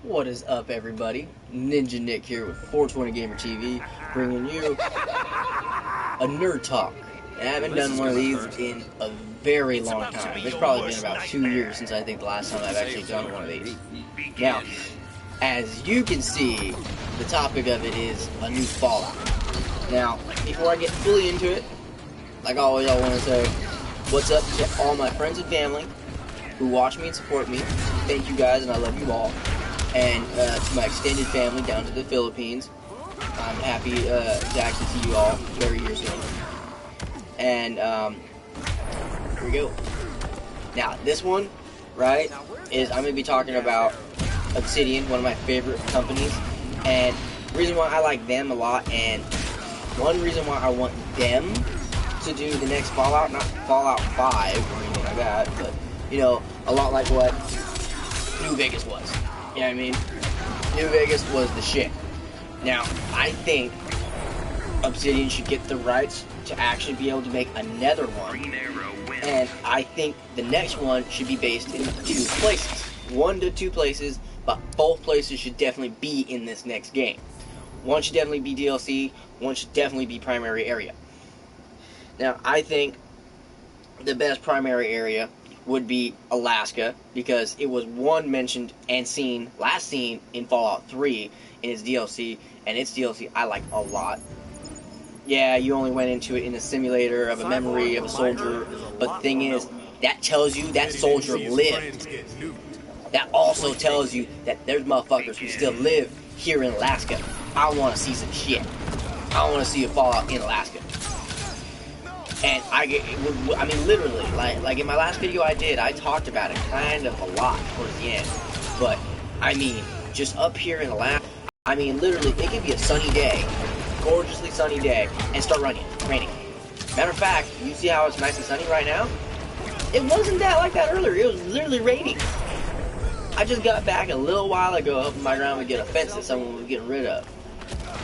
What is up, everybody? Ninja Nick here with 420 Gamer TV, bringing you a nerd talk. And I haven't done one of these in a very long time. It's probably been about 2 years since I think the last time I've actually done one of these. Now, as you can see, the topic of it is a new Fallout. Now, before I get fully into it, like always, I want to say what's up to all my friends and family who watch me and support me. Thank you guys, and I love you all. And to my extended family down to the Philippines, I'm happy to actually see you all very soon. And here we go. Now, this one, right, is I'm going to be talking about Obsidian, one of my favorite companies. And the reason why I like them a lot, and one reason why I want them to do the next Fallout, not Fallout 5 or anything like that, but, you know, a lot like what New Vegas was. You know what I mean? New Vegas was the shit. Now, I think Obsidian should get the rights to actually be able to make another one. And I think the next one should be based in 2 places. 1 to 2 places, but both places should definitely be in this next game. One should definitely be DLC, one should definitely be primary area. Now, I think the best primary area would be Alaska, because it was mentioned and last seen in Fallout 3 in its DLC, and its DLC I like a lot. Yeah, you only went into it in a simulator of a memory of a soldier, but the thing is, that tells you that soldier lived. That also tells you that there's motherfuckers who still live here in Alaska. I want to see some shit. I want to see a Fallout in Alaska. And I mean, literally, like in my last video I talked about it kind of a lot towards the end. But, I mean, just up here in Alaska, I mean, literally, it could be a sunny day, gorgeously sunny day, and start raining. Matter of fact, you see how it's nice and sunny right now? It wasn't that like that earlier. It was literally raining. I just got back a little while ago helping my grandma get a fence that someone was getting rid of.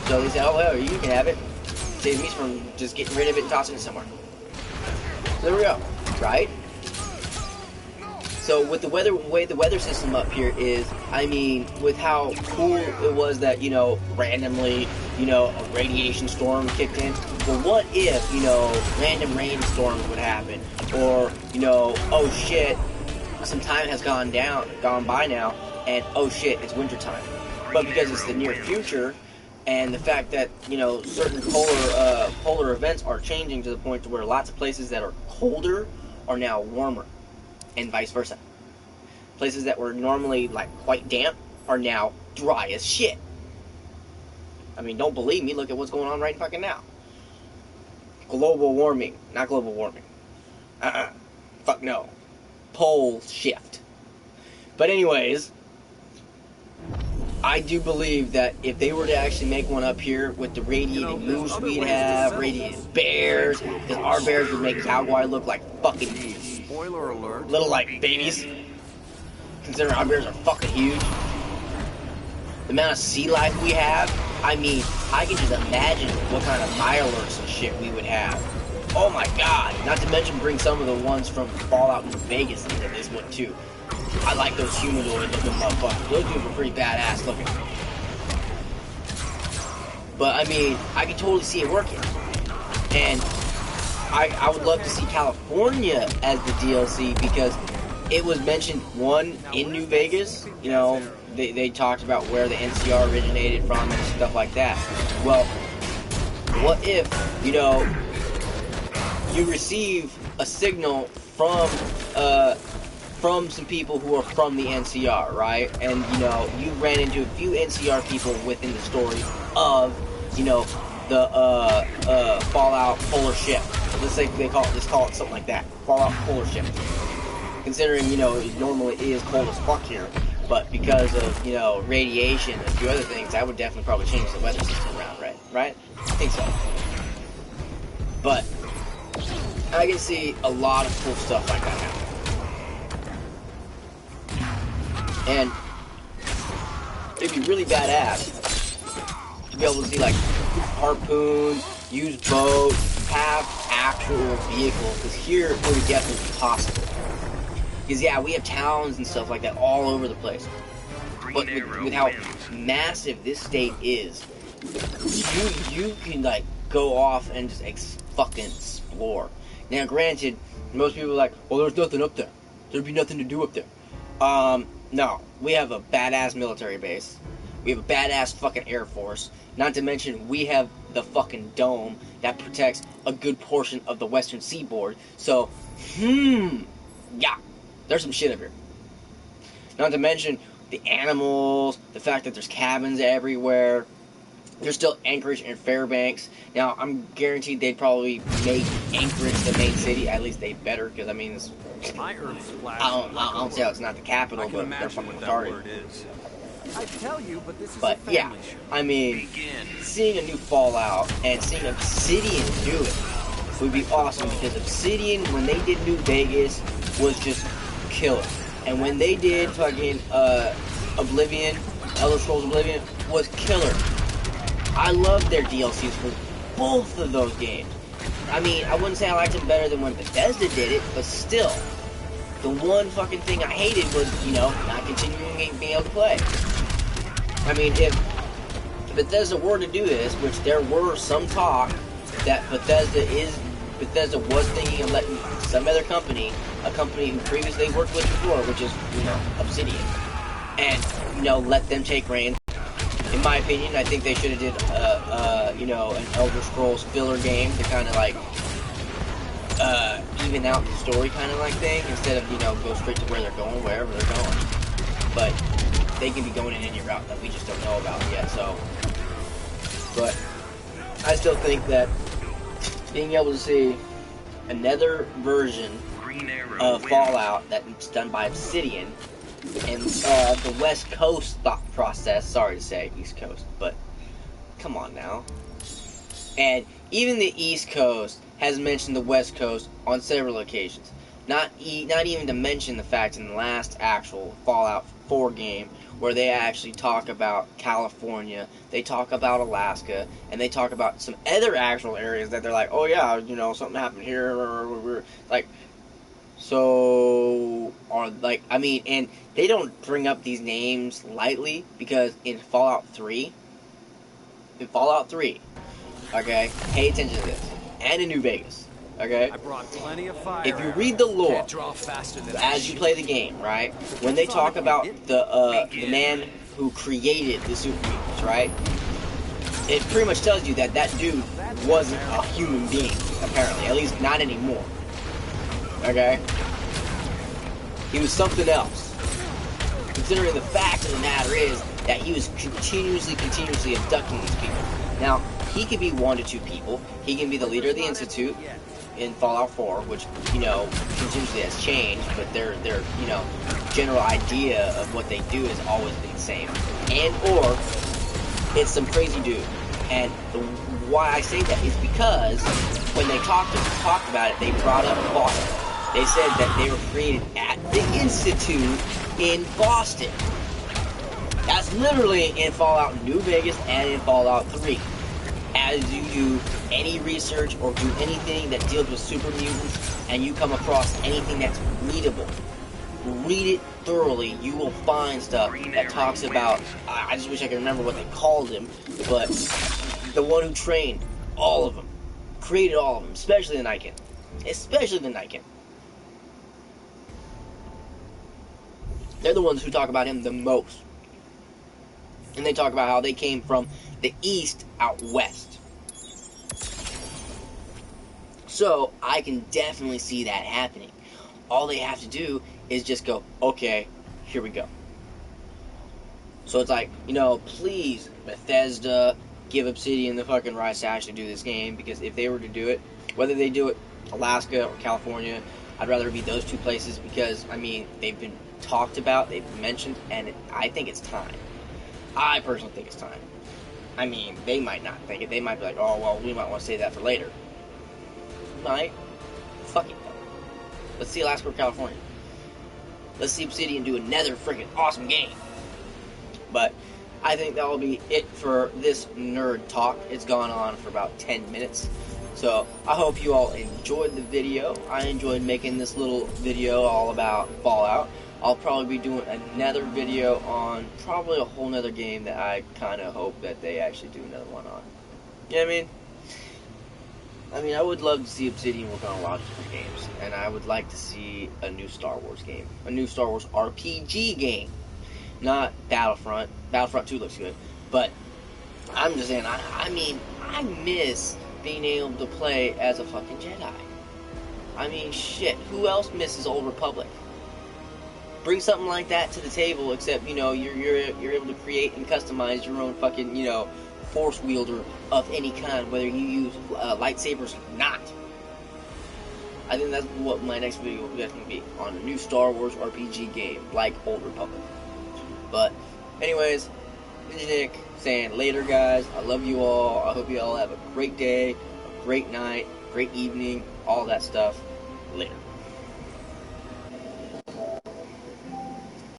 So they said, oh, well, you can have it. Save me from just getting rid of it and tossing it somewhere. So there we go, right? So with the way the weather system up here is, I mean, with how cool it was that, you know, randomly, you know, a radiation storm kicked in. Well, what if, you know, random rainstorms would happen? Or, you know, oh shit, some time has gone by now, and oh shit, it's wintertime. But because it's the near future, and the fact that, you know, certain polar events are changing to the point to where lots of places that are colder are now warmer, and vice versa. Places that were normally, like, quite damp are now dry as shit. I mean, don't believe me, look at what's going on right fucking now. Global warming. Not global warming. Fuck no. Pole shift. But anyways, I do believe that if they were to actually make one up here with the radiating moose we'd have, radiated bears, because our bears would make Yaguai look like fucking spoiler alert, little like babies, considering our bears are fucking huge. The amount of sea life we have, I mean, I can just imagine what kind of Mirelurks and shit we would have. Oh my god, not to mention bring some of the ones from Fallout New Vegas into this one too. I like those humanoid looking motherfuckers. Those dudes were pretty badass looking. But I mean, I can totally see it working. And I would love to see California as the DLC, because it was mentioned, one, in New Vegas. You know, they talked about where the NCR originated from and stuff like that. Well, what if, you know, you receive a signal from some people who are from the NCR, right? And, you know, you ran into a few NCR people within the story of, you know, the Fallout Polar Shift. Let's say let's call it something like that. Fallout Polar Shift. Considering, you know, it normally is cold as fuck here, but because of, you know, radiation and a few other things, that would definitely probably change the weather system around, right? I think so. But I can see a lot of cool stuff like that happening. And it'd be really badass to be able to see, like, harpoons, use boats, have actual vehicles, because here it would definitely be possible. Because, yeah, we have towns and stuff like that all over the place. but with how massive this state is, you can like go off and just fucking explore. Now, granted, most people are like, well, there's nothing up there. There'd be nothing to do up there. No, we have a badass military base. We have a badass fucking Air Force. Not to mention, we have the fucking dome that protects a good portion of the western seaboard. So, yeah, there's some shit up here. Not to mention the animals, the fact that there's cabins everywhere. There's still Anchorage and Fairbanks. Now, I'm guaranteed they'd probably make Anchorage the main city. At least they better, because I mean, I don't say it's not the capital, but they're fucking retarded. I tell you, but this is but yeah, I mean, seeing a new Fallout and seeing Obsidian do it would be awesome, because Obsidian, when they did New Vegas, was just killer. And when they did fucking Oblivion, Elder Scrolls Oblivion, was killer. I loved their DLCs for both of those games. I mean, I wouldn't say I liked them better than when Bethesda did it, but still, the one fucking thing I hated was, you know, not continuing being able to play. I mean, if Bethesda were to do this, which there were some talk that Bethesda was thinking of letting some other company, a company who previously worked with before, which is, you know, Obsidian, and, you know, let them take reins. In my opinion, I think they should have did, you know, an Elder Scrolls filler game to kind of like even out the story kind of like thing, instead of, you know, go straight to where they're going, wherever they're going. But they can be going in any route that we just don't know about yet. So, but I still think that being able to see another version of Fallout that's done by Obsidian, and the West Coast thought process, sorry to say East Coast, but come on now. And even the East Coast has mentioned the West Coast on several occasions. Not even to mention the fact in the last actual Fallout 4 game, where they actually talk about California, they talk about Alaska, and they talk about some other actual areas that they're like, oh yeah, you know, something happened here, or like, so, or like, I mean, and they don't bring up these names lightly, because in Fallout 3, okay, pay attention to this, and in New Vegas, okay, I brought plenty of fire. If you read the lore as you play the game, right, when they talk about the man who created the super mutants, right, it pretty much tells you that that dude wasn't a human being, apparently, at least not anymore, okay, he was something else, considering the fact of the matter is that he was continuously abducting these people. Now, he could be 1 to 2 people, he can be the leader of the Institute in Fallout 4, which, you know, continuously has changed, but their you know, general idea of what they do has always been the same. And, or, it's some crazy dude. And why I say that is because when they talked about it, they brought up Boston. They said that they were created at the Institute in Boston. That's literally in Fallout New Vegas and in Fallout 3. As you do any research or do anything that deals with super mutants, and you come across anything that's readable, read it thoroughly. You will find stuff that talks about, I just wish I could remember what they called him, but the one who trained all of them, created all of them, especially the Niken. Especially the Niken. They're the ones who talk about him the most. And they talk about how they came from the east out west. So, I can definitely see that happening. All they have to do is just go, okay, here we go. So it's like, you know, please, Bethesda, give Obsidian the fucking rights to actually do this game, because if they were to do it, whether they do it Alaska or California, I'd rather it be those two places, because, I mean, they've been talked about, they've been mentioned, and I think it's time. I personally think it's time. I mean, they might not think it. They might be like, oh, well, we might want to save that for later. Might. Fuck it, though. Let's see Alaska or California. Let's see Obsidian do another freaking awesome game. But I think that will be it for this nerd talk. It's gone on for about 10 minutes. So I hope you all enjoyed the video. I enjoyed making this little video all about Fallout. I'll probably be doing another video on probably a whole nother game that I kind of hope that they actually do another one on. You know what I mean? I would love to see Obsidian work on a lot of different games, and I would like to see a new Star Wars game, a new Star Wars RPG game, not Battlefront. Battlefront 2 looks good, but I'm just saying, I miss being able to play as a fucking Jedi. Shit, who else misses Old Republic? Bring something like that to the table, except, you're able to create and customize your own fucking, force wielder of any kind, whether you use lightsabers or not. I think that's what my next video will definitely be, on a new Star Wars RPG game, like Old Republic. But, anyways, Ninja Nick saying later, guys. I love you all. I hope you all have a great day, a great night, great evening, all that stuff. Later.